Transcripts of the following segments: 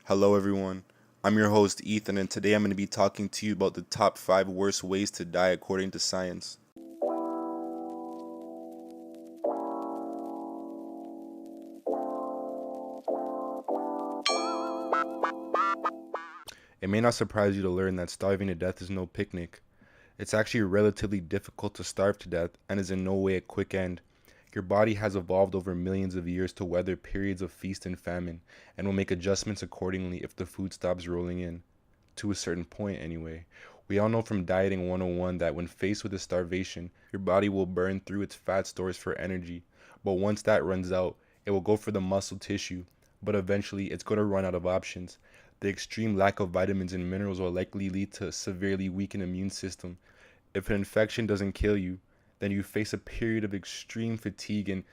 Hello, everyone. I'm your host, Ethan, and today I'm going to be talking to you about the top 5 worst ways to die according to science. It may not surprise you to learn that starving to death is no picnic. It's actually relatively difficult to starve to death and is in no way a quick end. Your body has evolved over millions of years to weather periods of feast and famine, and will make adjustments accordingly if the food stops rolling in. To a certain point, anyway. We all know from Dieting 101 that when faced with a starvation, your body will burn through its fat stores for energy. But once that runs out, it will go for the muscle tissue, but eventually it's going to run out of options. The extreme lack of vitamins and minerals will likely lead to a severely weakened immune system. If an infection doesn't kill you, then you face a period of extreme fatigue and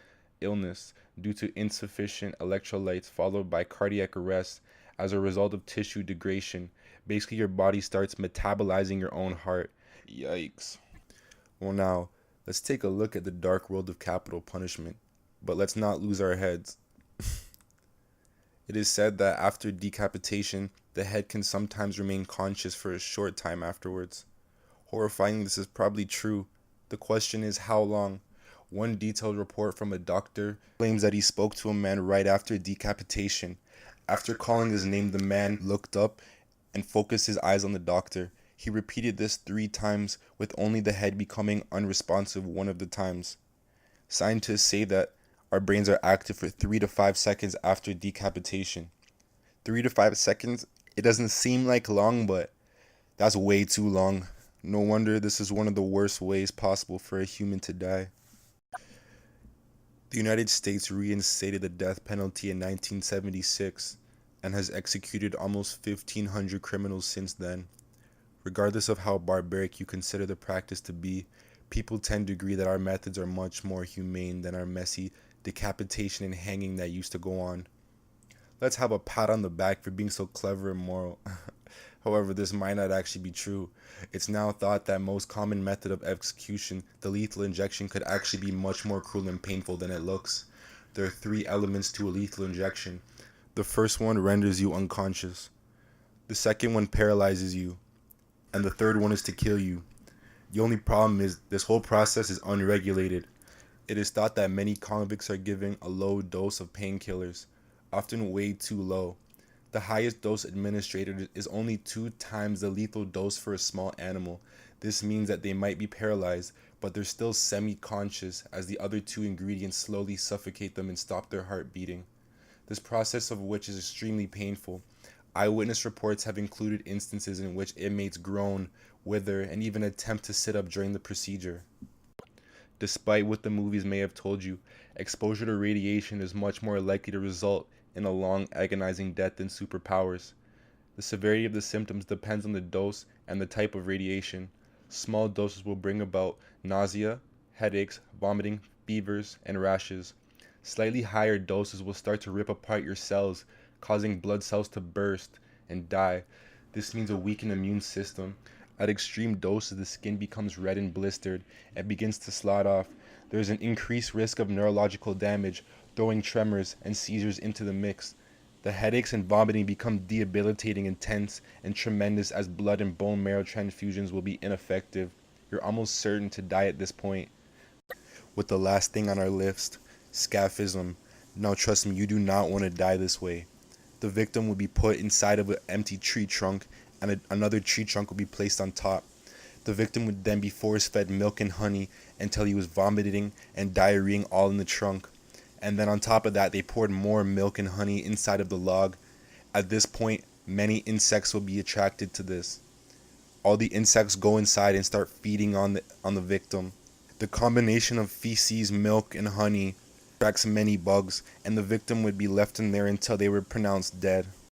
illness due to insufficient electrolytes, followed by cardiac arrest as a result of tissue degradation. Basically, your body starts metabolizing your own heart. Yikes. Well, now, let's take a look at the dark world of capital punishment. But let's not lose our heads. It is said that after decapitation, the head can sometimes remain conscious for a short time afterwards. Horrifying, this is probably true. The question is how long? One detailed report from a doctor claims that he spoke to a man right after decapitation. After calling his name, the man looked up and focused his eyes on the doctor. He repeated this 3 times, with only the head becoming unresponsive one of the times. Scientists say that our brains are active for 3 to 5 seconds after decapitation. 3 to 5 seconds? It doesn't seem like long, but that's way too long. No wonder this is one of the worst ways possible for a human to die. The United States reinstated the death penalty in 1976 and has executed almost 1,500 criminals since then. Regardless of how barbaric you consider the practice to be, people tend to agree that our methods are much more humane than our messy decapitation and hanging that used to go on. Let's have a pat on the back for being so clever and moral. However, this might not actually be true. It's now thought that most common method of execution, the lethal injection, could actually be much more cruel and painful than it looks. There are 3 elements to a lethal injection. The first one renders you unconscious. The second one paralyzes you. And the third one is to kill you. The only problem is this whole process is unregulated. It is thought that many convicts are given a low dose of painkillers, often way too low. The highest dose administered is only 2 times the lethal dose for a small animal. This means that they might be paralyzed, but they're still semi-conscious, as the other 2 ingredients slowly suffocate them and stop their heart beating. This process of which is extremely painful. Eyewitness reports have included instances in which inmates groan, wither, and even attempt to sit up during the procedure. Despite what the movies may have told you, exposure to radiation is much more likely to result in a long, agonizing death than superpowers. The severity of the symptoms depends on the dose and the type of radiation. Small doses will bring about nausea, headaches, vomiting, fevers, and rashes. Slightly higher doses will start to rip apart your cells, causing blood cells to burst and die. This means a weakened immune system. At extreme doses, the skin becomes red and blistered and begins to slide off. There is an increased risk of neurological damage, throwing tremors and seizures into the mix. The headaches and vomiting become debilitating, intense, and tremendous, as blood and bone marrow transfusions will be ineffective. You're almost certain to die at this point. With the last thing on our list, SCAFism. Now trust me, you do not want to die this way. The victim will be put inside of an empty tree trunk, and another tree trunk will be placed on top. The victim would then be force-fed milk and honey until he was vomiting and diarrheaing all in the trunk. And then on top of that, they poured more milk and honey inside of the log. At this point, many insects will be attracted to this. All the insects go inside and start feeding on the victim. The combination of feces, milk, and honey attracts many bugs, and the victim would be left in there until they were pronounced dead.